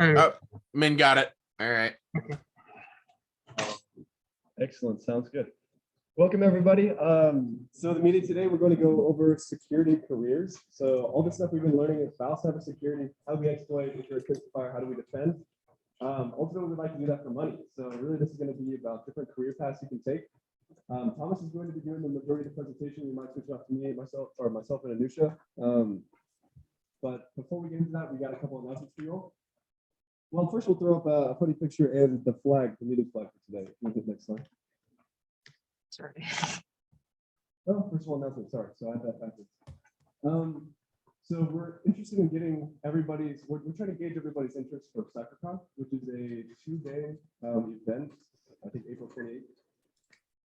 Oh, Min got it. All right. Excellent. Sounds good. Welcome, everybody. So the meeting today, we're going to go over security careers. So all the stuff we've been learning about cybersecurity, how do we exploit, if you're a fire, how do we defend? Ultimately, we'd like to do that for money. So really, this is going to be about different career paths you can take. Thomas is going to be doing the majority of the presentation. You might switch off to me, myself and Anusha. But before we get into that, we got a couple of announcements for you all. Well, first we'll throw up a funny picture and the flag, the meeting flag for today. Can we hit next slide? Sorry. Oh, first of all, announcement. Sorry, so I had that backwards. So we're interested in getting everybody's. We're trying to gauge everybody's interest for CyberCon, which is a 2-day event. I think April 28th.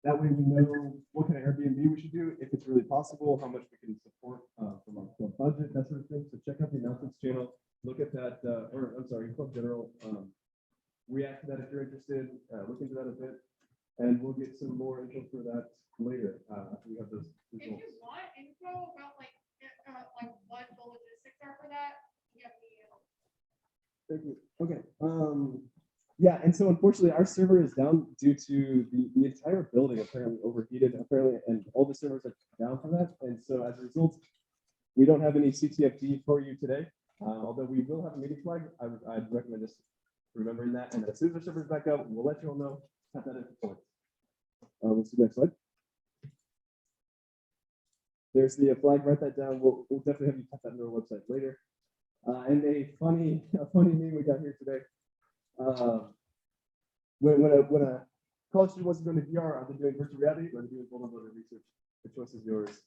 That way we know what kind of Airbnb we should do, if it's really possible, how much we can support from our club budget, that sort of thing. So check out the announcements channel. Look at that, Club General. React to that if you're interested. Look into that a bit, and we'll get some more info for that later after we have those results. If you want info about like what the logistics are for that, you have to. Thank you. Okay. Yeah, and so unfortunately our server is down due to the entire building apparently overheated, and all the servers are down for that. And so as a result, we don't have any CTFD for you today. Although we will have a meeting flag, I'd recommend just remembering that. And as soon as the server's back up, we'll let you all know. Have that in point. Let's do the next slide. There's the flag. Write that down. We'll definitely have you type that into our website later. And a funny meme we got here today. When a college student wants to go into VR, are they doing virtual reality or are they doing vulnerability research? The choice is yours.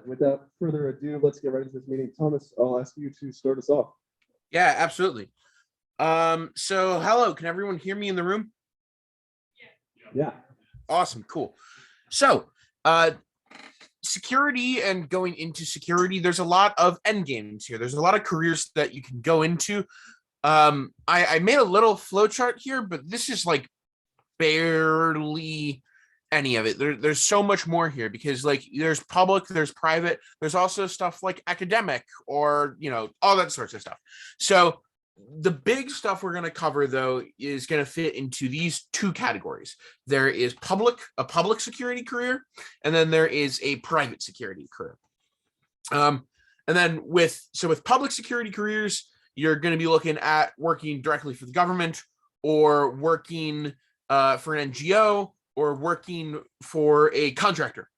Without further ado, let's get right into this meeting. Thomas, I'll ask you to start us off. Yeah, absolutely. So hello, can everyone hear me in the room? Yeah. Awesome, cool. So security and going into security, there's a lot of end games here. There's a lot of careers that you can go into. I made a little flow chart here, but this is like barely any of it. There's so much more here because like there's public, there's private, there's also stuff like academic or, all that sorts of stuff. So the big stuff we're going to cover though is going to fit into these two categories. There is a public security career, and then there is a private security career. And then with public security careers, you're going to be looking at working directly for the government or working for an NGO or working for a contractor.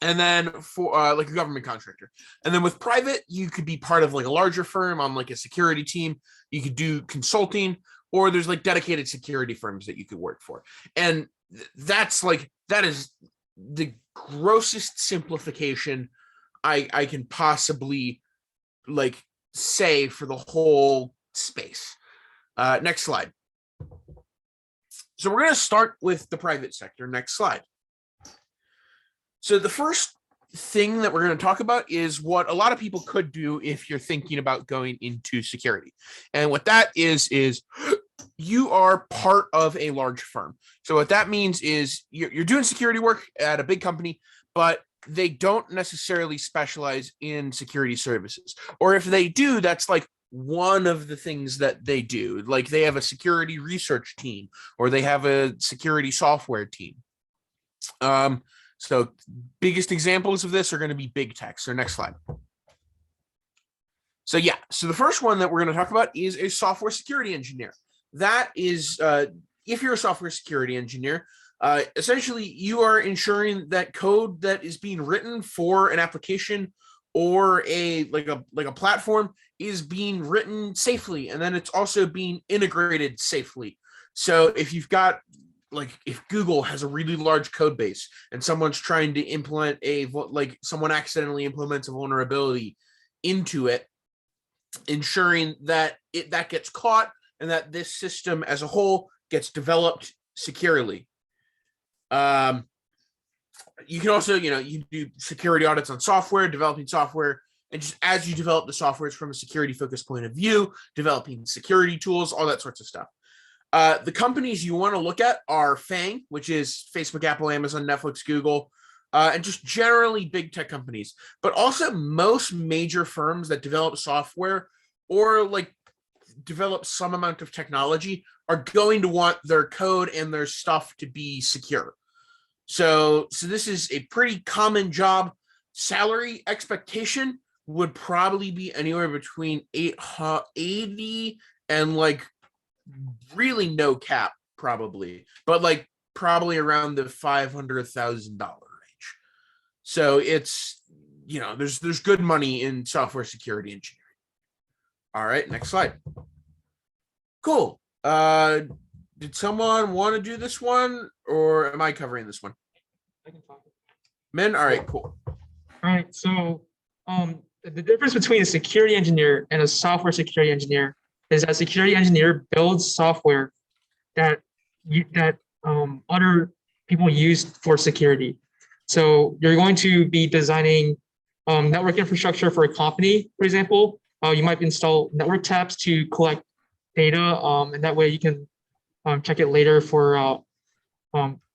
And then for like a government contractor. And then with private, you could be part of like a larger firm on like a security team. You could do consulting, or there's like dedicated security firms that you could work for. And that is the grossest simplification I can possibly like say for the whole space. Next slide. So we're going to start with the private sector. Next slide. So the first thing that we're going to talk about is what a lot of people could do if you're thinking about going into security. And what that is you are part of a large firm. So what that means is you're doing security work at a big company, but they don't necessarily specialize in security services. Or if they do, that's like one of the things that they do. Like they have a security research team, or they have a security software team. So biggest examples of this are going to be big tech. So next slide. So the first one that we're going to talk about is a software security engineer. That is, if you're a software security engineer, essentially you are ensuring that code that is being written for an application or a platform is being written safely, and then it's also being integrated safely. So if you've got if Google has a really large code base and someone's trying to implement someone accidentally implements a vulnerability into it, ensuring that that gets caught and that this system as a whole gets developed securely. You can also, you do security audits on software, developing software, and just as you develop the software, it's from a security focused point of view, developing security tools, all that sorts of stuff. The companies you want to look at are FANG, which is Facebook, Apple, Amazon, Netflix, Google, and just generally big tech companies, but also most major firms that develop software or develop some amount of technology are going to want their code and their stuff to be secure. So this is a pretty common job. Salary expectation would probably be anywhere between 80 and like really no cap, probably, but like probably around the $500,000 range. So it's, there's good money in software security engineering. All right, next slide. Cool. Did someone want to do this one, or am I covering this one? I can talk. Men, all right, cool. All right, so the difference between a security engineer and a software security engineer is that a security engineer builds software that other people use for security. So you're going to be designing network infrastructure for a company, for example. You might install network taps to collect data, and that way you can check it later for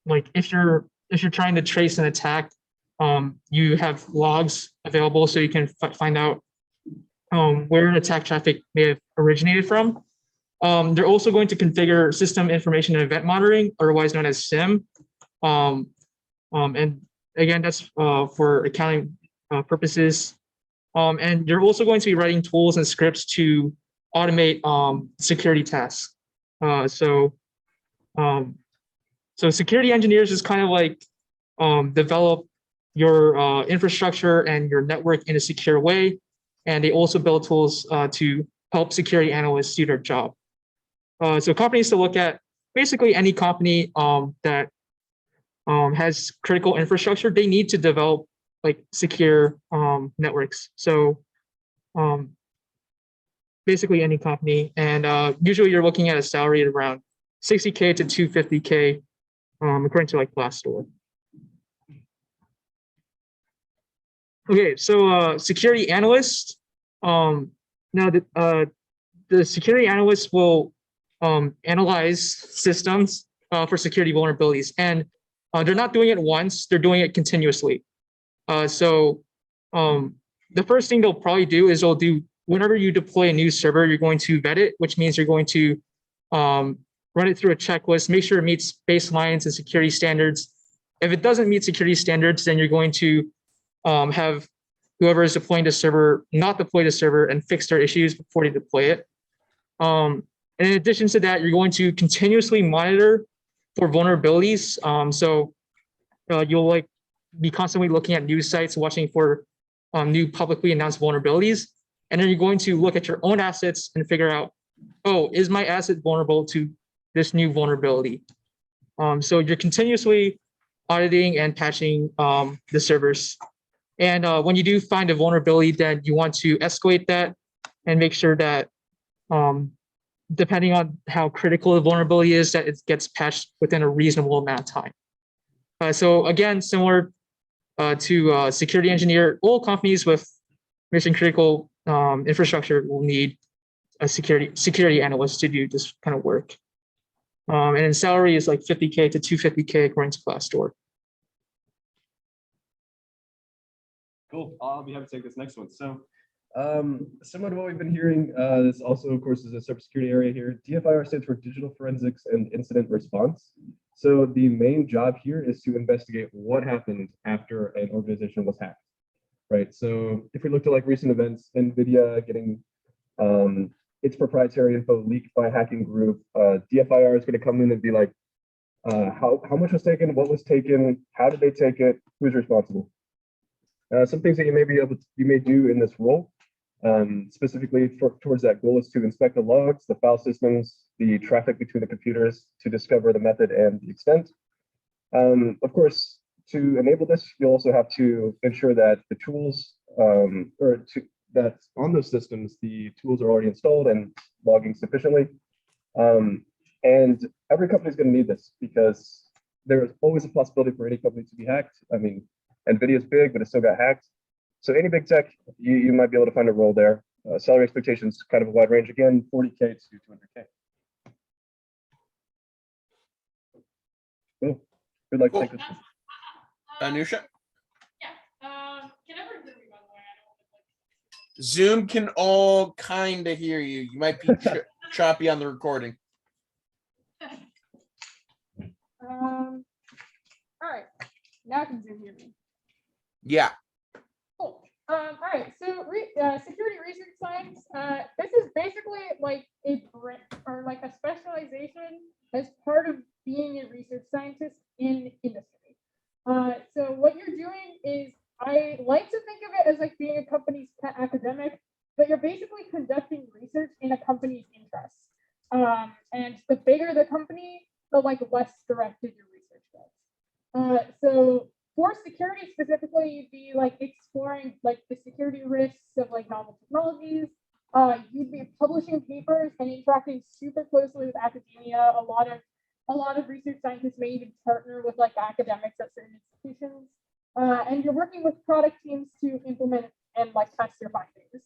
like if you're trying to trace an attack, you have logs available so you can find out where an attack traffic may have originated from. They're also going to configure system information and event monitoring, otherwise known as SIM. And again, that's for accounting purposes. And you're also going to be writing tools and scripts to automate security tasks. So security engineers is kind of like develop your infrastructure and your network in a secure way. And they also build tools to help security analysts do their job. So companies to look at, basically any company that has critical infrastructure, they need to develop like secure networks. So basically any company, and usually you're looking at a salary at around 60K to 250K, according to like Glassdoor. Okay, so security analyst. Now the security analyst will analyze systems for security vulnerabilities, and they're not doing it once; they're doing it continuously. So the first thing they'll probably do is they'll do, whenever you deploy a new server, you're going to vet it, which means you're going to run it through a checklist, make sure it meets baselines and security standards. If it doesn't meet security standards, then you're going to have whoever is deploying the server not deploy the server and fix their issues before they deploy it. And in addition to that, you're going to continuously monitor for vulnerabilities. So you'll like be constantly looking at news sites, watching for new publicly announced vulnerabilities. And then you're going to look at your own assets and figure out, oh, is my asset vulnerable to this new vulnerability? So you're continuously auditing and patching the servers. And when you do find a vulnerability, then you want to escalate that and make sure that depending on how critical the vulnerability is, that it gets patched within a reasonable amount of time. So again, similar to security engineer, all companies with mission critical infrastructure will need a security analyst to do this kind of work. And then salary is like 50K to 250K according to Glassdoor. Cool. I'll be happy to take this next one. So similar to what we've been hearing, this also, of course, is a cybersecurity area here. DFIR stands for Digital Forensics and Incident Response. So the main job here is to investigate what happened after an organization was hacked, right? So if we look at like recent events, NVIDIA getting its proprietary info leaked by a hacking group, DFIR is going to come in and be like, how much was taken, what was taken, how did they take it, who's responsible? Some things that you may do in this role, specifically towards that goal, is to inspect the logs, the file systems, the traffic between the computers to discover the method and the extent. Of course, to enable this, you'll also have to ensure that the tools, that on those systems, the tools are already installed and logging sufficiently. And every company is going to need this because there is always a possibility for any company to be hacked. I mean, NVIDIA is big, but it still got hacked. So any big tech, you might be able to find a role there. Salary expectations, kind of a wide range. Again, 40K to 200K. Cool. Who'd like to take this one? Anusha? Yeah, can everyone hear me, by the way? I don't want to, like. Zoom can all kind of hear you. You might be choppy on the recording. All right, now can Zoom hear me? Yeah. Cool. All right, so security research science, this is basically like a like a specialization as part of being a research scientist in industry. So what you're doing is, I like to think of it as like being a company's pet academic, but you're basically conducting research in a company's interests. And the bigger the company, the like less directed your research gets. So for security specifically, you'd be like exploring like the security risks of like novel technologies. You'd be publishing papers and interacting super closely with academia. A lot of research scientists may even partner with like academics at certain institutions. And you're working with product teams to implement and like test your findings.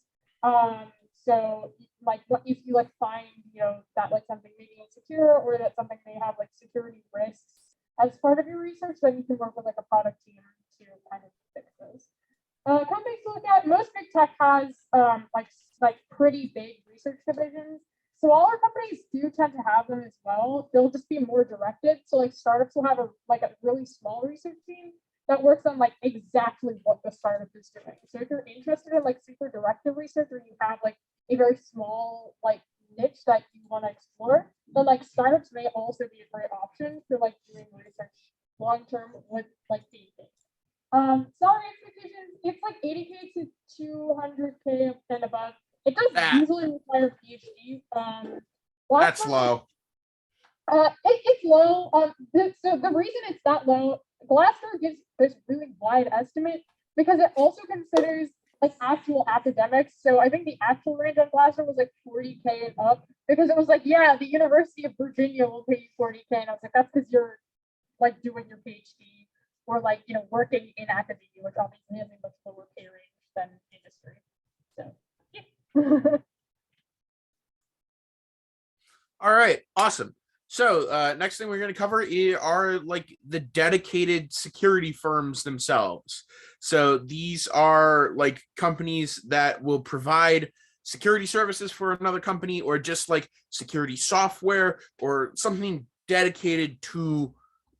So like what if you like find, you know, that like something may be insecure or that something may have like security risks as part of your research, then you can work with like a product team to kind of fix those. Companies to look at, most big tech has like pretty big research divisions. Smaller companies do tend to have them as well. They'll just be more directed. So like startups will have a really small research team that works on like exactly what the startup is doing. So if you're interested in like super directive research, or you have like a very small like niche that you want to explore, then like startups may also be a great option for like doing research long term with like being big. Salary expectations, it's like 80K to 200K and above. It does usually require PhD. That's low. It's low. So the reason it's that low, Glassdoor gives this really wide estimate because it also considers like actual academics. So I think the actual range on Glassdoor was like 40K and up, because it was like, yeah, the University of Virginia will pay you 40K, and I was like, that's because you're like doing your PhD or like, you know, working in academia, which obviously has a much lower pay range than industry. So yeah. All right, awesome. So next thing we're going to cover are like the dedicated security firms themselves. So these are like companies that will provide security services for another company, or just like security software or something dedicated to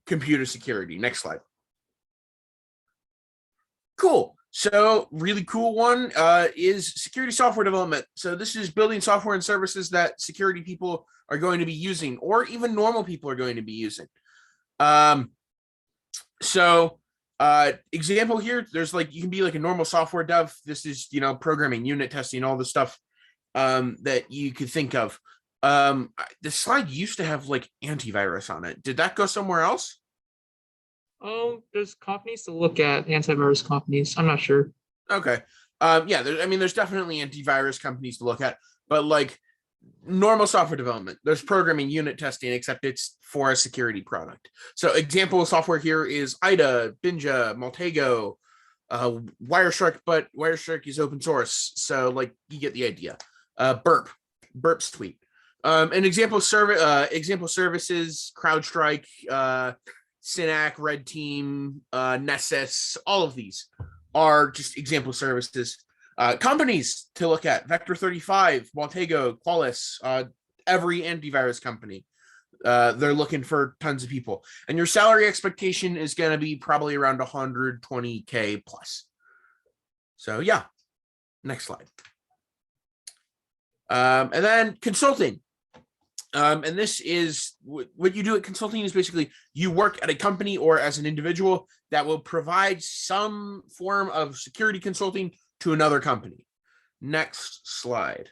computer security. Next slide. Cool. So really cool one is security software development. So this is building software and services that security people are going to be using, or even normal people are going to be using. Example here, there's like, you can be like a normal software dev. This is, you know, programming, unit testing, all the stuff that you could think of. The slide used to have like antivirus on it. Did that go somewhere else? There's companies to look at, antivirus companies. I'm not sure. Okay. Yeah, there's definitely antivirus companies to look at, but like normal software development, there's programming, unit testing, except it's for a security product. So example software here is IDA, Binja, Maltego, Wireshark, but Wireshark is open source. So like you get the idea. Burp Suite. An example services, CrowdStrike, Synac, Red Team, Nessus, all of these are just example services. Companies to look at: Vector 35, Maltego, Qualys, every antivirus company. They're looking for tons of people, and your salary expectation is going to be probably around 120K plus. So yeah, next slide. And then consulting. And this is what you do at consulting is basically you work at a company or as an individual that will provide some form of security consulting to another company. Next slide.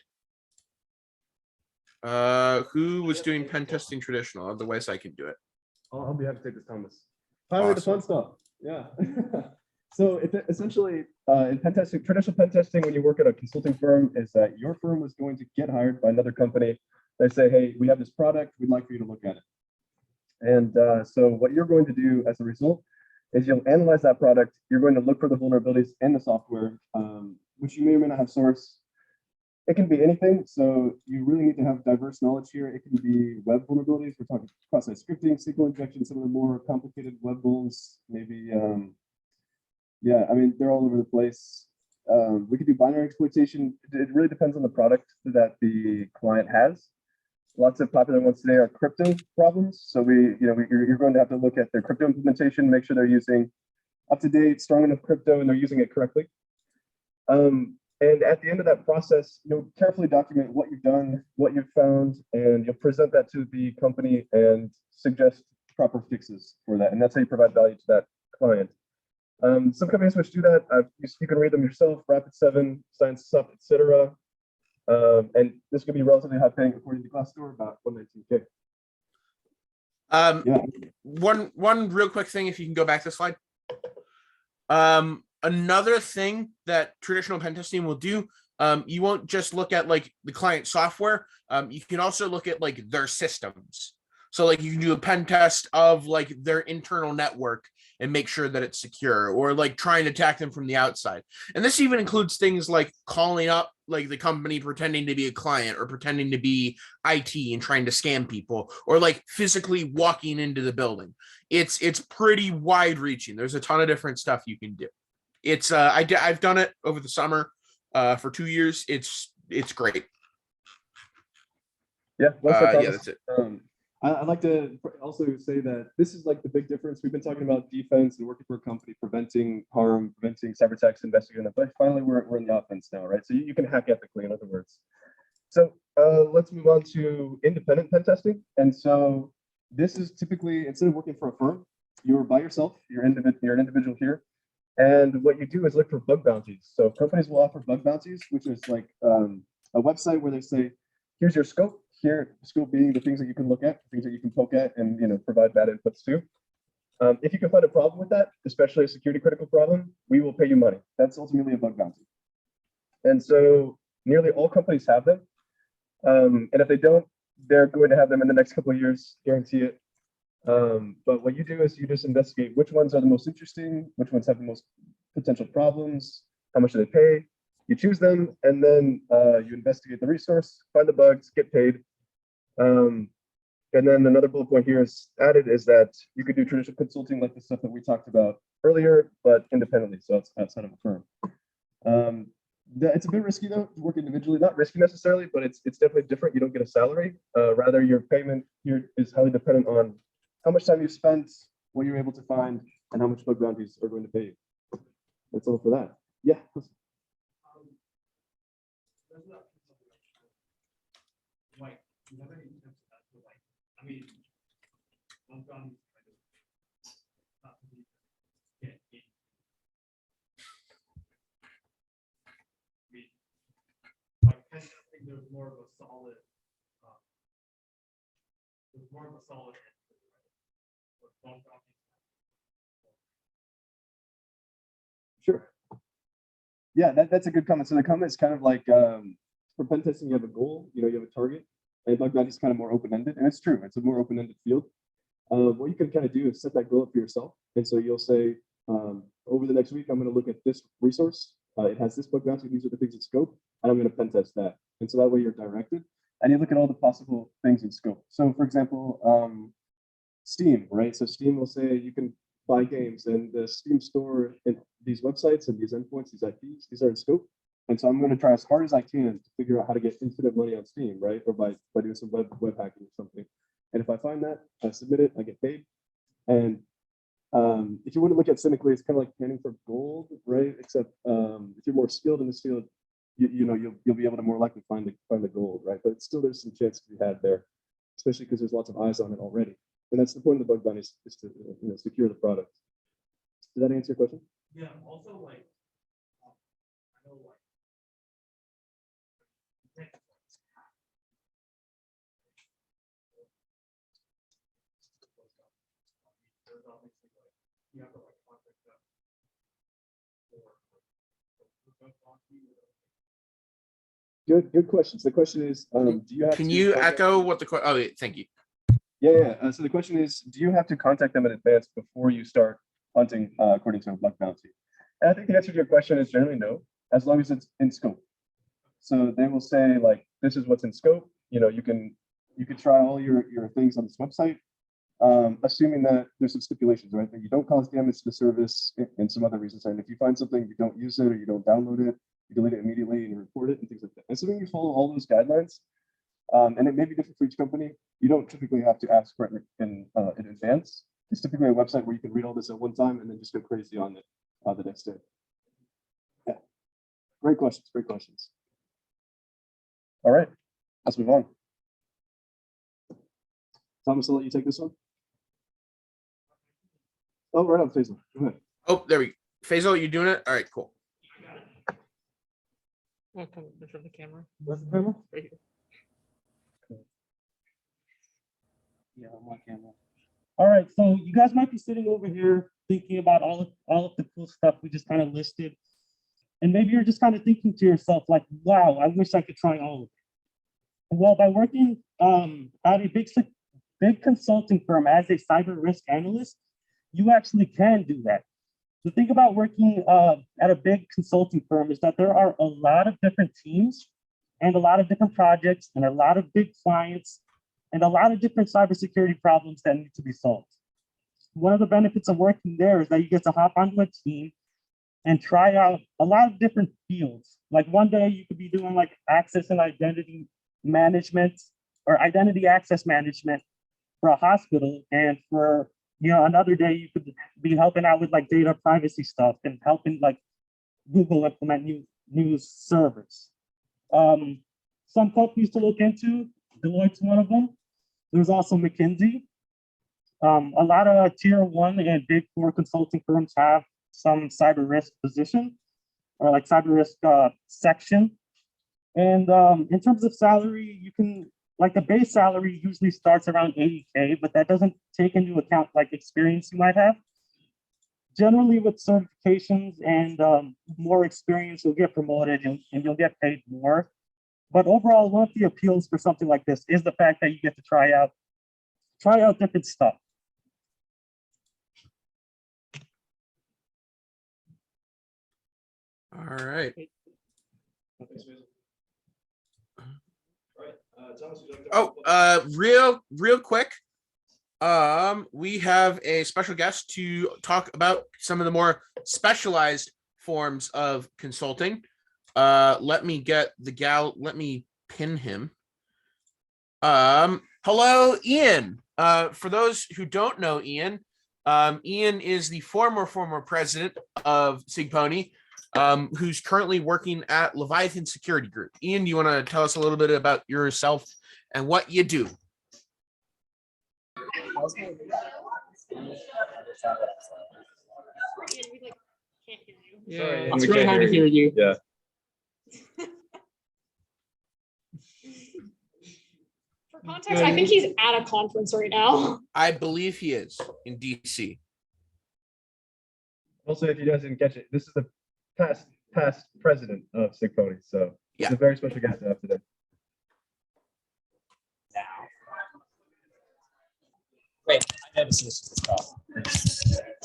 Who was doing pen testing traditional? Otherwise, I can do it. I'll be happy to take this, Thomas. Finally, the fun stuff. Yeah. So it's essentially in pen testing, traditional pen testing, when you work at a consulting firm, is that your firm is going to get hired by another company. They say, hey, we have this product, we'd like for you to look at it. And so what you're going to do as a result is you'll analyze that product. You're going to look for the vulnerabilities in the software, which you may or may not have source. It can be anything. So you really need to have diverse knowledge here. It can be web vulnerabilities. We're talking cross-site scripting, SQL injection, some of the more complicated web vulns, maybe. Yeah, I mean, they're all over the place. We could do binary exploitation. It really depends on the product that the client has. lots of popular ones today are crypto problems. So you're going to have to look at their crypto implementation, make sure they're using up-to-date, strong enough crypto, and they're using it correctly. And at the end of that process, you'll carefully document what you've done, what you've found, and you'll present that to the company and suggest proper fixes for that. And that's how you provide value to that client. Some companies which do that, you can read them yourself, Rapid7, Science Sup, etc. And this could be relatively high paying according to Glassdoor, about 119K. Yeah. One real quick thing, if you can go back to the slide. Another thing that traditional pen testing will do, you won't just look at like the client software. You can also look at like their systems. So like you can do a pen test of like their internal network and make sure that it's secure, or like trying to attack them from the outside. And this even includes things like calling up like the company pretending to be a client or pretending to be IT and trying to scam people, or like physically walking into the building. It's pretty wide reaching. There's a ton of different stuff you can do. It's I've done it over the summer for 2 years. It's great. Yeah, yeah, that's it. I'd like to also say that this is like the big difference. We've been talking about defense and working for a company, preventing harm, preventing cyber attacks, investigating them. But finally, we're in the offense now, right? So you can hack ethically, in other words. So let's move on to independent pen testing. And so this is typically, instead of working for a firm, you're by yourself. You're an individual here. And what you do is look for bug bounties. So companies will offer bug bounties, which is like a website where they say, here's your scope. Here, scope being the things that you can look at, things that you can poke at, and provide bad inputs to. If you can find a problem with that, especially a security critical problem, we will pay you money. That's ultimately a bug bounty. And so nearly all companies have them. And if they don't, they're going to have them in the next couple of years, guarantee it. But what you do is you just investigate which ones are the most interesting, which ones have the most potential problems, how much do they pay. You choose them, and then you investigate the resource, find the bugs, get paid. And then another bullet point here is added is that you could do traditional consulting like the stuff that we talked about earlier, but independently, so it's outside of a firm. It's a bit risky though to work individually. Not risky necessarily, but it's definitely different. You don't get a salary. Rather, your payment here is highly dependent on how much time you spent, what you're able to find, and how much bug bounties are going to pay you. That's all for that. Yeah. Like, do you have any tips as to like, I mean, I'm done kind of not to be get in. I mean, like pen testing, there's more of a solid answer, right? But bug bounties. Sure. Yeah, that's a good comment. So the comment is kind of like for pen testing, you have a goal, you have a target, and bug bounty is kind of more open-ended, and it's true. It's a more open-ended field. What you can kind of do is set that goal up for yourself, and so you'll say, over the next week, I'm going to look at this resource. It has this bug bounty. These are the things in scope, and I'm going to pen test that. And so that way you're directed, and you look at all the possible things in scope. So, for example, Steam, right? So Steam will say you can buy games, and the Steam store and these websites and these endpoints, these IPs, these are in scope. And so I'm going to try as hard as I can to figure out how to get infinite money on Steam, right? Or by doing some web hacking or something. And if I find that, I submit it, I get paid. And if you want to look at cynically, it's kind of like panning for gold, right? Except if you're more skilled in this field, you'll be able to more likely find the gold, right? But still, there's some chance to be had there, especially because there's lots of eyes on it already. And that's the point of the bug bounty is to secure the product. Did that answer your question? Yeah. Also, like, I know, like. You have to like contact them Good questions. The question is, do you have Can to you contact echo them? what the question? Oh, wait, thank you. Yeah. So the question is, do you have to contact them in advance before you start hunting according to a bug bounty? And I think the answer to your question is generally no, as long as it's in scope. So they will say like, this is what's in scope. You can try all your things on this website, assuming that there's some stipulations, right? That you don't cause damage to the service and some other reasons. And if you find something, you don't use it or you don't download it, you delete it immediately and you report it and things like that. And so when you follow all those guidelines, And it may be different for each company. You don't typically have to ask for it in advance. It's typically a website where you can read all this at one time and then just go crazy on it the next day. Yeah, great questions, great questions. All right, let's move on. Thomas, I'll let you take this one. Oh, right on, Faisal. Go ahead. Oh, there we go. Faisal, you doing it? All right, cool. Oh, come in front of the camera. Where's the camera? Right here. Yeah, on my camera. All right, so you guys might be sitting over here thinking about all of the cool stuff we just kind of listed. And maybe you're just kind of thinking to yourself, like, wow, I wish I could try all of it. Well, by working at a big consulting firm as a cyber risk analyst, you actually can do that. The thing about working at a big consulting firm is that there are a lot of different teams and a lot of different projects and a lot of big clients and a lot of different cybersecurity problems that need to be solved. One of the benefits of working there is that you get to hop onto a team and try out a lot of different fields. Like one day you could be doing like access and identity management or identity access management for a hospital, and for another day you could be helping out with like data privacy stuff and helping like Google implement new servers. Some companies to look into, Deloitte's one of them. There's also McKinsey. A lot of tier 1 and big 4 consulting firms have some cyber risk position or like cyber risk section. And in terms of salary, you can, like the base salary usually starts around 80K, but that doesn't take into account like experience you might have. Generally with certifications and more experience, you'll get promoted and you'll get paid more. But overall, one of the appeals for something like this is the fact that you get to try out different stuff. All right. Oh, real quick. We have a special guest to talk about some of the more specialized forms of consulting. Let me pin him. Hello, Ian. For those who don't know Ian, Ian is the former president of SIGPwny, who's currently working at Leviathan Security Group. Ian, do you want to tell us a little bit about yourself and what you do? Yeah, Sorry, it's we really can't hard to hear hear you. Yeah. For context, I think he's at a conference right now. I believe he is in DC. Also, if you guys didn't catch it, this is the past president of SIGPwny, so Yeah. it's a very special guest to have today. Wait, I noticed this as well.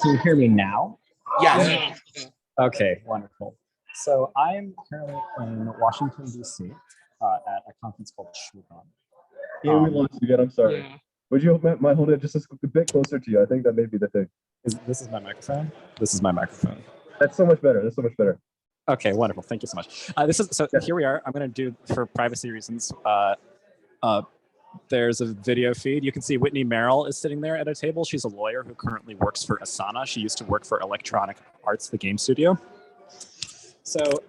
Can you hear me now? Yes. Yeah. Okay, wonderful. So I'm currently in Washington, D.C. At a conference called SIGPwny. Yeah, we lost you again. I'm sorry. Yeah. Would you mind holding it just a bit closer to you? I think that may be the thing. This is my microphone? This is my microphone. That's so much better. That's so much better. Okay, wonderful. Thank you so much. Here we are. I'm going to do, for privacy reasons, there's a video feed. You can see Whitney Merrill is sitting there at a table. She's a lawyer who currently works for Asana. She used to work for Electronic Arts, the game studio. So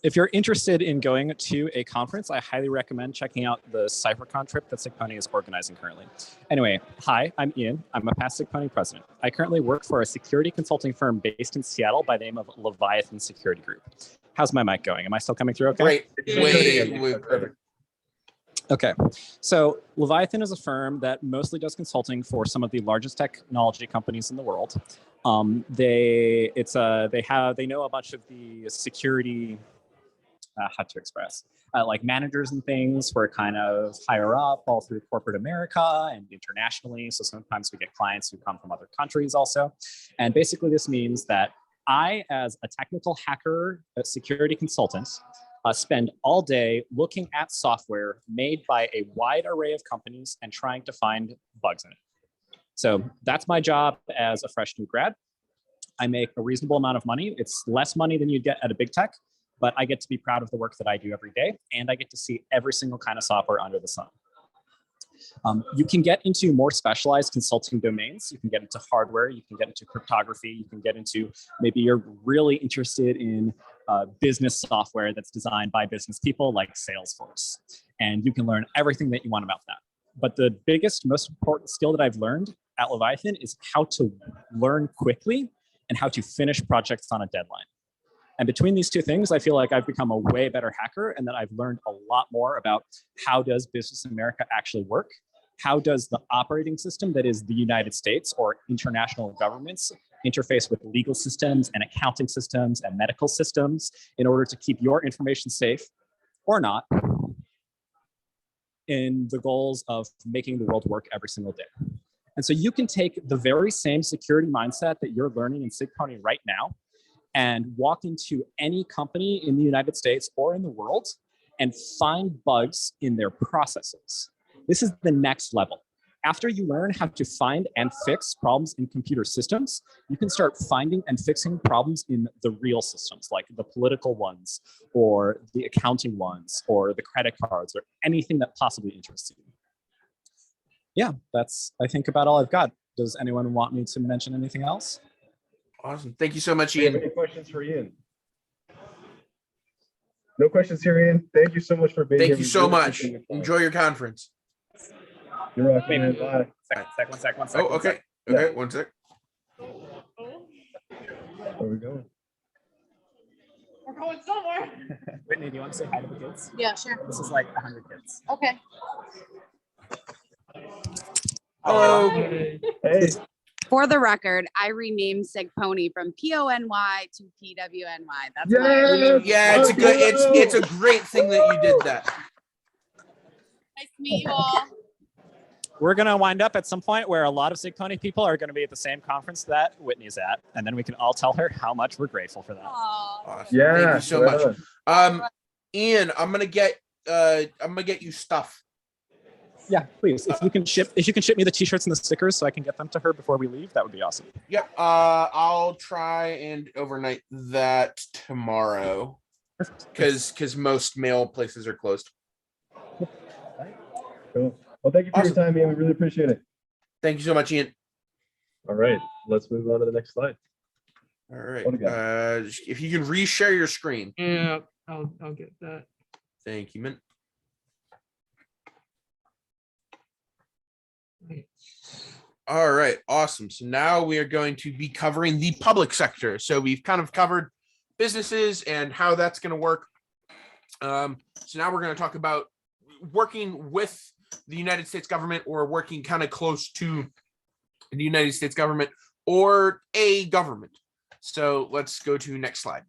if you're interested in going to a conference, I highly recommend checking out the CypherCon trip that SIGPwny is organizing currently. Anyway, hi, I'm Ian. I'm a past SIGPwny president. I currently work for a security consulting firm based in Seattle by the name of Leviathan Security Group. How's my mic going? Am I still coming through okay? Great. Way perfect. Okay, so Leviathan is a firm that mostly does consulting for some of the largest technology companies in the world. They know a bunch of the security, how to express, like managers and things who are kind of higher up all through corporate America and internationally. So sometimes we get clients who come from other countries also. And basically this means that I, as a technical hacker, a security consultant, spend all day looking at software made by a wide array of companies and trying to find bugs in it. So that's my job as a fresh new grad. I make a reasonable amount of money. It's less money than you'd get at a big tech, but I get to be proud of the work that I do every day, and I get to see every single kind of software under the sun. You can get into more specialized consulting domains. You can get into hardware, you can get into cryptography, you can get into, maybe you're really interested in business software that's designed by business people like Salesforce, and you can learn everything that you want about that. But the biggest, most important skill that I've learned at Leviathan is how to learn quickly and how to finish projects on a deadline. And between these two things, I feel like I've become a way better hacker, and that I've learned a lot more about how does business in America actually work? How does the operating system that is the United States or international governments interface with legal systems and accounting systems and medical systems in order to keep your information safe or not in the goals of making the world work every single day? And so you can take the very same security mindset that you're learning in SIGPwny right now and walk into any company in the United States or in the world and find bugs in their processes. This is the next level. After you learn how to find and fix problems in computer systems, you can start finding and fixing problems in the real systems, like the political ones, or the accounting ones, or the credit cards, or anything that possibly interests you. Yeah, that's, I think, about all I've got. Does anyone want me to mention anything else? Awesome. Thank you so much, Do you have Ian. any questions for Ian? No questions here, Ian. Thank you so much for being here. Thank you We so really much. appreciate your time. Enjoy your conference. You're welcome, man. Bye. One sec. Oh, okay. Okay, 1 sec. Where are we going? We're going somewhere. Whitney, do you want to say hi to the kids? Yeah, sure. This is like 100 kids. Okay. Hello. Hey, For the record, I renamed SIGPwny from PONY to PWNY. That's yes! Yeah, it's a good, it's a great thing that you did that. nice to meet you all. We're going to wind up at some point where a lot of SIGPwny people are going to be at the same conference that Whitney's at, and then we can all tell her how much we're grateful for that. Awesome. Yeah, Thank you so right much. Ian, I'm gonna get you stuff. Yeah, please. If you can ship me the t-shirts and the stickers so I can get them to her before we leave, that would be awesome. Yep. I'll try and overnight that tomorrow because most mail places are closed. Cool. Well, thank you for your time, Ian. We really appreciate it. Thank you so much, Ian. All right, let's move on to the next slide. All right. What do we If you can reshare your screen. Yeah, I'll get that. Thank you, Mint. All right, awesome. So now we are going to be covering the public sector. So we've kind of covered businesses and how that's going to work. So now we're going to talk about working with the United States government, or working kind of close to the United States government or a government. So let's go to next slide.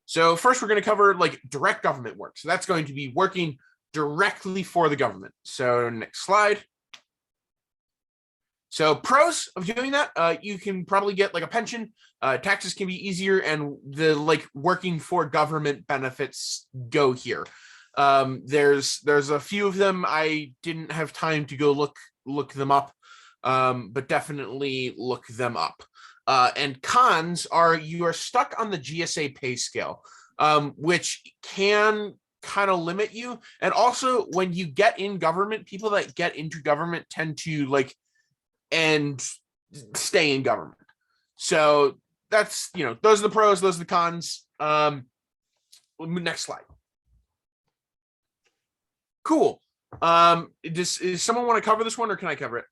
So first we're going to cover like direct government work. So that's going to be working directly for the government. So next slide. So pros of doing that, you can probably get like a pension, taxes can be easier, and the like working for government benefits go here. There's a few of them. I didn't have time to go look them up, but definitely look them up. And cons are you are stuck on the GSA pay scale, which can kind of limit you. And also when you get in government, people that get into government tend to like and stay in government. So that's, you know, those are the pros, those are the cons. Next slide. Cool. Does someone want to cover this one, or can I cover it?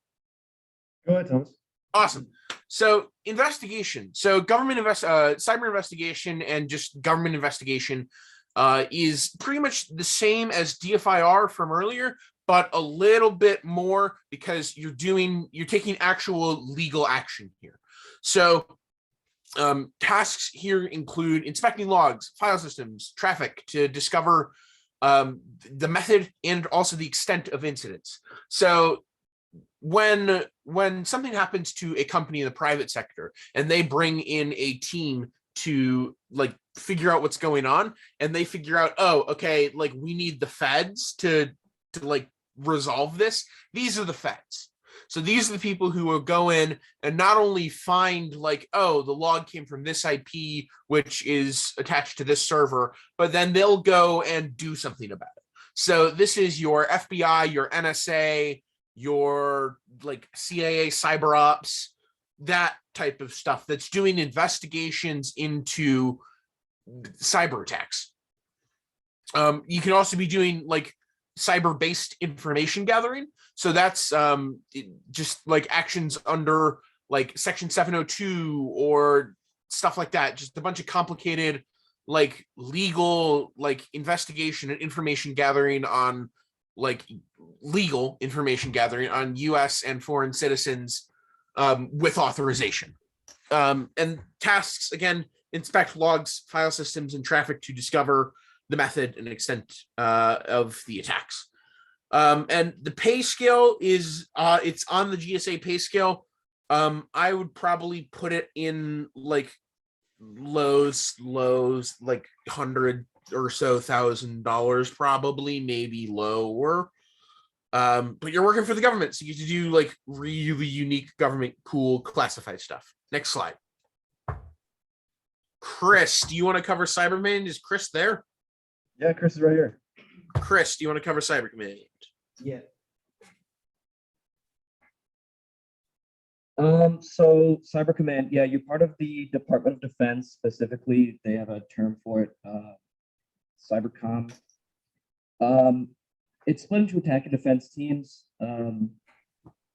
Go ahead, Thomas. Awesome. So investigation. So government cyber investigation and just government investigation is pretty much the same as DFIR from earlier, but a little bit more because you're taking actual legal action here. So tasks here include inspecting logs, file systems, traffic to discover the method and also the extent of incidents. So when something happens to a company in the private sector and they bring in a team to like figure out what's going on, and they figure out, oh, okay, like we need the feds to like resolve this. These are the feds. So these are the people who will go in and not only find like, oh, the log came from this IP, which is attached to this server, but then they'll go and do something about it. So this is your FBI, your NSA, your like CIA cyber ops, that type of stuff that's doing investigations into cyber attacks. You can also be doing like cyber-based information gathering. So that's just like actions under like Section 702 or stuff like that. Just a bunch of complicated like legal like investigation and information gathering on like legal information gathering on US and foreign citizens with authorization. And tasks, again, inspect logs, file systems, and traffic to discover the method and extent of the attacks. And the pay scale is it's on the GSA pay scale. I would probably put it in like lows, like $100 or so $1,000, probably, maybe lower. But you're working for the government, so you get to do like really unique government cool classified stuff. Next slide. Chris, do you want to cover Cyber Command? Is Chris there? Yeah, Chris is right here. Chris, do you want to cover Cyber Command? Yeah. So Cyber Command, yeah, you're part of the Department of Defense. Specifically, they have a term for it, Cybercom. It's split into attack and defense teams.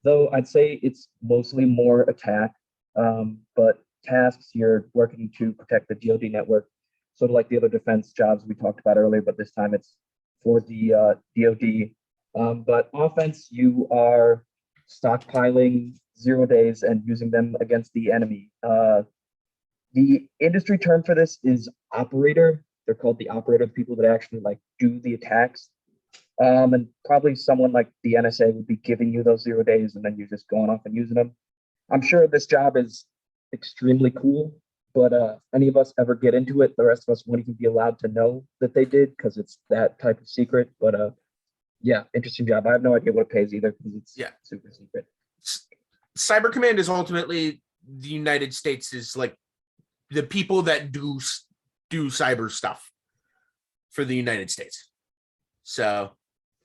Though I'd say it's mostly more attack, but tasks, you're working to protect the DoD network, sort of like the other defense jobs we talked about earlier, but this time it's for the DoD. But offense, you are stockpiling 0 days and using them against the enemy. The industry term for this is operator. They're called the operator, people that actually like do the attacks. And probably someone like the NSA would be giving you those 0 days and then you're just going off and using them. I'm sure this job is extremely cool, but any of us ever get into it, the rest of us won't even be allowed to know that they did because it's that type of secret. But yeah, interesting job. I have no idea what it pays either because it's super secret. Cyber Command is ultimately the United States is like the people that do cyber stuff for the United States. So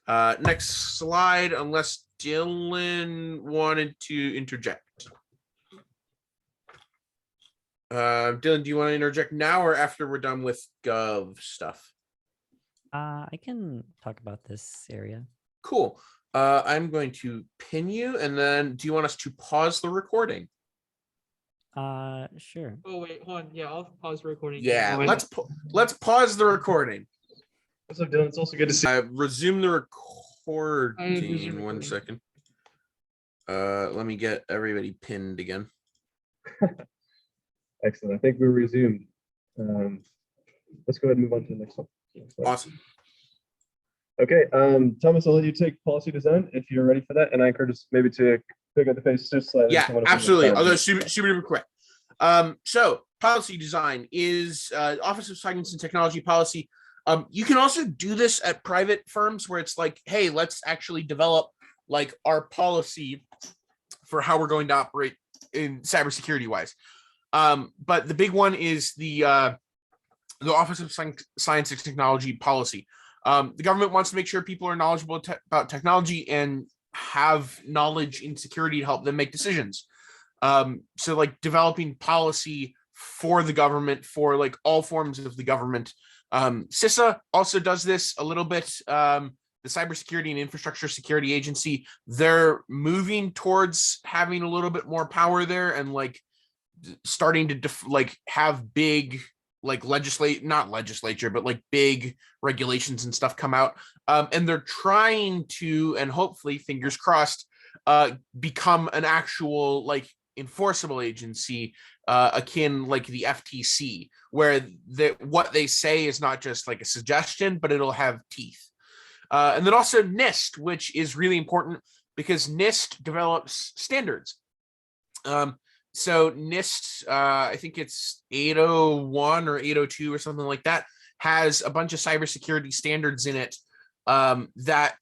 next slide, unless Dylan wanted to interject. Dylan, do you want to interject now or after we're done with Gov stuff? I can talk about this area. Cool. I'm going to pin you, and then do you want us to pause the recording? Sure. Oh wait, hold on. Yeah, I'll pause the recording. Yeah, let's pause the recording. What's up, Dylan? It's also good to see. Resume the recording. resume One recording. second. Let me get everybody pinned again. Excellent. I think we're resumed. Let's go ahead and move on to the next one. Awesome. Okay, Thomas, I'll let you take policy design if you're ready for that, and I encourage us maybe to pick up the pace just slightly. Yeah, absolutely. I'll go super quick. So policy design is Office of Science and Technology policy. You can also do this at private firms where it's like, hey, let's actually develop like our policy for how we're going to operate in cybersecurity wise. But the big one is the Office of Science and Technology policy. The government wants to make sure people are knowledgeable about technology and have knowledge in security to help them make decisions. So like developing policy for the government, for like all forms of the government. CISA also does this a little bit. The Cybersecurity and Infrastructure Security Agency, they're moving towards having a little bit more power there and like starting to have big like not legislature, but like big regulations and stuff come out. And they're trying to, and hopefully fingers crossed, become an actual like enforceable agency akin like the FTC, where what they say is not just like a suggestion, but it'll have teeth. And then also NIST, which is really important because NIST develops standards. So NIST, I think it's 801 or 802 or something like that, has a bunch of cybersecurity standards in it that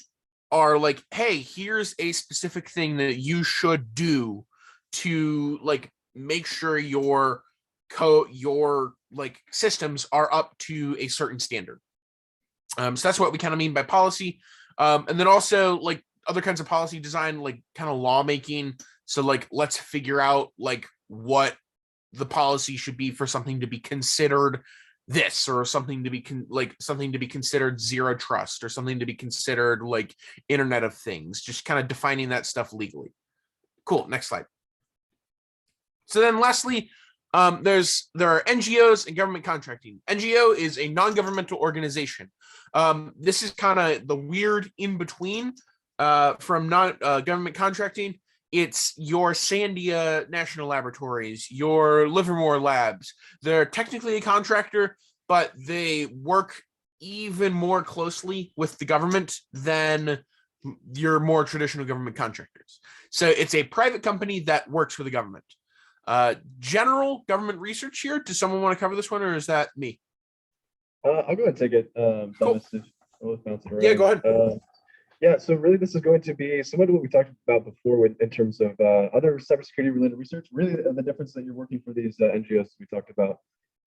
are like, hey, here's a specific thing that you should do to like make sure your like systems are up to a certain standard. So that's what we kind of mean by policy. And then also like other kinds of policy design, like kind of lawmaking. So like, let's figure out like what the policy should be for something to be considered this, or something to be something to be considered zero trust, or something to be considered like Internet of Things, just kind of defining that stuff legally. Cool. Next slide. So then lastly, there are NGOs and government contracting. NGO is a non-governmental organization. This is kind of the weird in between from non-government contracting. It's your Sandia National Laboratories, your Livermore Labs. They're technically a contractor, but they work even more closely with the government than your more traditional government contractors. So it's a private company that works for the government. General government research here. Does someone want to cover this one, or is that me? I'll go ahead and take it. Cool. I'll bounce it around. Yeah, go ahead. Yeah, so really this is going to be similar to what we talked about before in terms of other cybersecurity related research. Really the difference that you're working for these NGOs we talked about.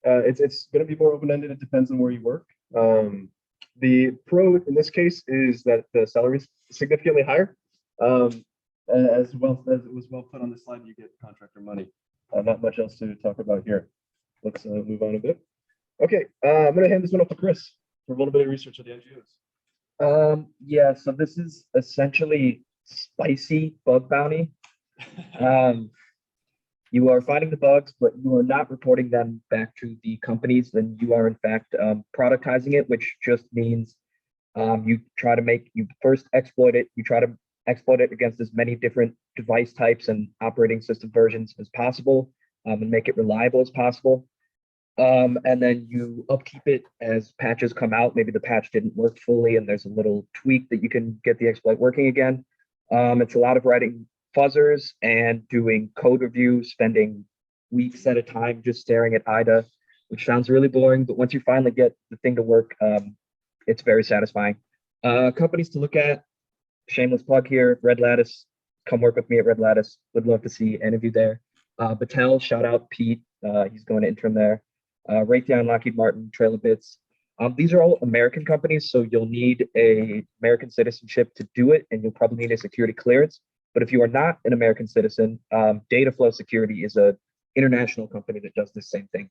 It's going to be more open-ended. It depends on where you work. The pro in this case is that the salary is significantly higher. As well as it was well put on the slide, you get contractor money. Not much else to talk about here. Let's move on a bit. Okay, I'm going to hand this one off to Chris for a little bit of research of the NGOs. Yeah, so this is essentially spicy bug bounty. You are finding the bugs, but you are not reporting them back to the companies. Then you are in fact productizing it, which just means you first exploit it. You try to exploit it against as many different device types and operating system versions as possible, and make it reliable as possible. And then you upkeep it as patches come out. Maybe the patch didn't work fully and there's a little tweak that you can get the exploit working again. It's a lot of writing fuzzers and doing code reviews, spending weeks at a time just staring at IDA, which sounds really boring, but once you finally get the thing to work, it's very satisfying. Companies to look at, shameless plug here, Red Lattice, come work with me at Red Lattice. Would love to see any of you there. Battelle, shout out Pete, he's going to intern there. Raytheon, Lockheed Martin, Trail of Bits. These are all American companies, so you'll need a American citizenship to do it, and you'll probably need a security clearance. But if you are not an American citizen, Dataflow Security is an international company that does the same thing.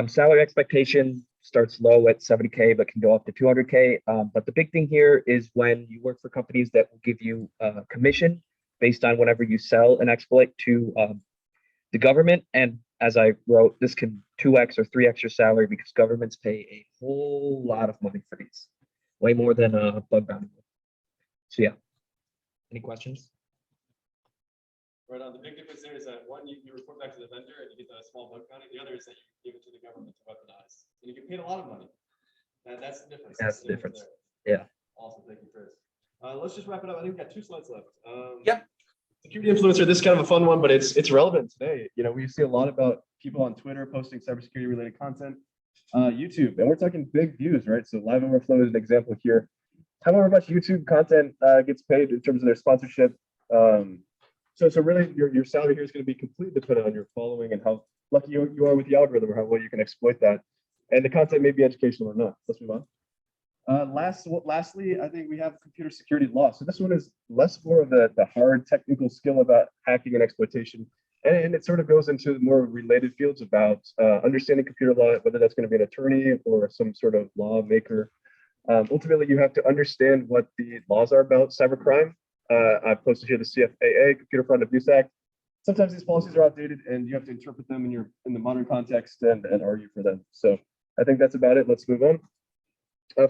Salary expectation starts low at 70K, but can go up to 200K. But the big thing here is when you work for companies that will give you a commission based on whenever you sell an exploit to the government. And as I wrote, this can 2x or 3x your salary because governments pay a whole lot of money for these, way more than a bug bounty. So yeah, any questions? Right on. The big difference there is that one, you report back to the vendor and you get a small bug bounty. The other is that you give it to the government to weaponize, and you get paid a lot of money. That's the difference. That's the difference. Yeah. Awesome. Thank you, Chris. Let's just wrap it up. I think we've got 2 slides left. Yep. Security influencer. This is kind of a fun one, but it's relevant today. You know, we see a lot about people on Twitter posting cybersecurity related content, YouTube, and we're talking big views, right? So Live Overflow is an example here. However much YouTube content gets paid in terms of their sponsorship. So really your salary here is going to be completely dependent on your following and how lucky you are with the algorithm, or how well you can exploit that. And the content may be educational or not. Let's move on. Lastly, I think we have computer security law. So this one is less more of the hard technical skill about hacking and exploitation. And it sort of goes into more related fields about understanding computer law, whether that's going to be an attorney or some sort of lawmaker. Ultimately, you have to understand what the laws are about cybercrime. I've posted here the CFAA, Computer Fraud and Abuse Act. Sometimes these policies are outdated and you have to interpret them in the modern context and argue for them. So I think that's about it. Let's move on.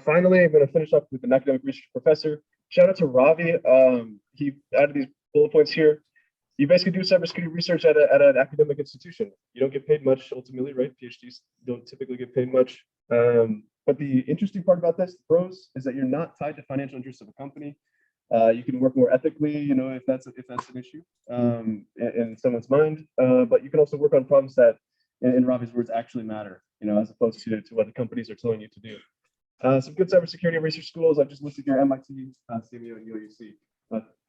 Finally, I'm going to finish up with an academic research professor. Shout out to Ravi. He added these bullet points here. You basically do cybersecurity research at an academic institution. You don't get paid much ultimately, right? PhDs don't typically get paid much. But the interesting part about this, the pros, is that you're not tied to financial interests of a company. You can work more ethically, you know, if that's an issue in someone's mind. But you can also work on problems that, in Ravi's words, actually matter, you know, as opposed to what the companies are telling you to do. Some good cybersecurity research schools. I've just listed here: MIT, CMU, and UAUC.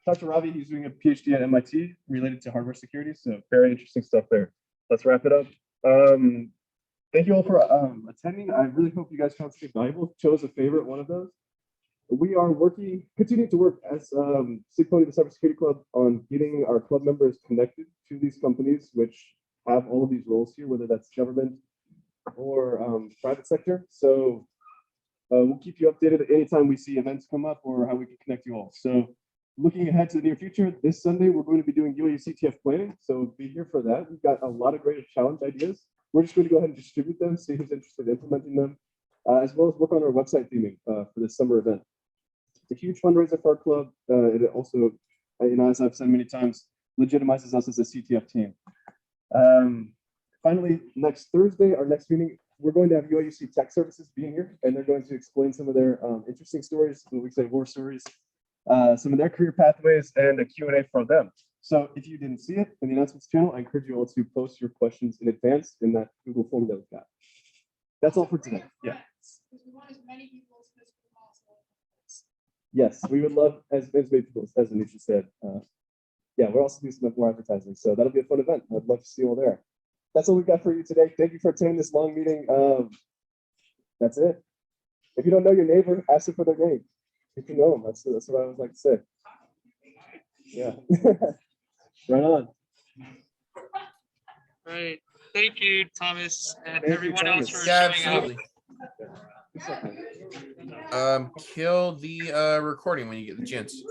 Dr. Ravi, he's doing a PhD at MIT related to hardware security. So very interesting stuff there. Let's wrap it up. Thank you all for attending. I really hope you guys found something valuable. Chose a favorite one of those. We are continuing to work as SIGPwny, the Cybersecurity Club, on getting our club members connected to these companies, which have all of these roles here, whether that's government or private sector. So we'll keep you updated anytime we see events come up or how we can connect you all. So looking ahead to the near future, this Sunday, we're going to be doing UAUC planning. So be here for that. We've got a lot of great challenge ideas. We're just going to go ahead and distribute them, see who's interested in implementing them, as well as work on our website theming for this summer event. It's a huge fundraiser for our club. It also, as I've said many times, legitimizes us as a CTF team. Finally, next Thursday, our next meeting, we're going to have UIUC Tech Services being here, and they're going to explain some of their interesting stories, what we say war stories, some of their career pathways, and a Q&A for them. So if you didn't see it in the announcements channel, I encourage you all to post your questions in advance in that Google form that we've got. That's all for today. Yeah. We want as many people as possible. Yes, we would love as many people as Anisha said. Yeah, we're also doing some more advertising, so that'll be a fun event. I'd love to see you all there. That's all we've got for you today. Thank you for attending this long meeting. That's it. If you don't know your neighbor, ask them for their name. If you know them, that's what I always like to say. Yeah. Right on. Right. Thank you, Thomas, and Thank you, everyone else Thomas. for Yeah, showing up. absolutely. Kill the recording when you get the chance.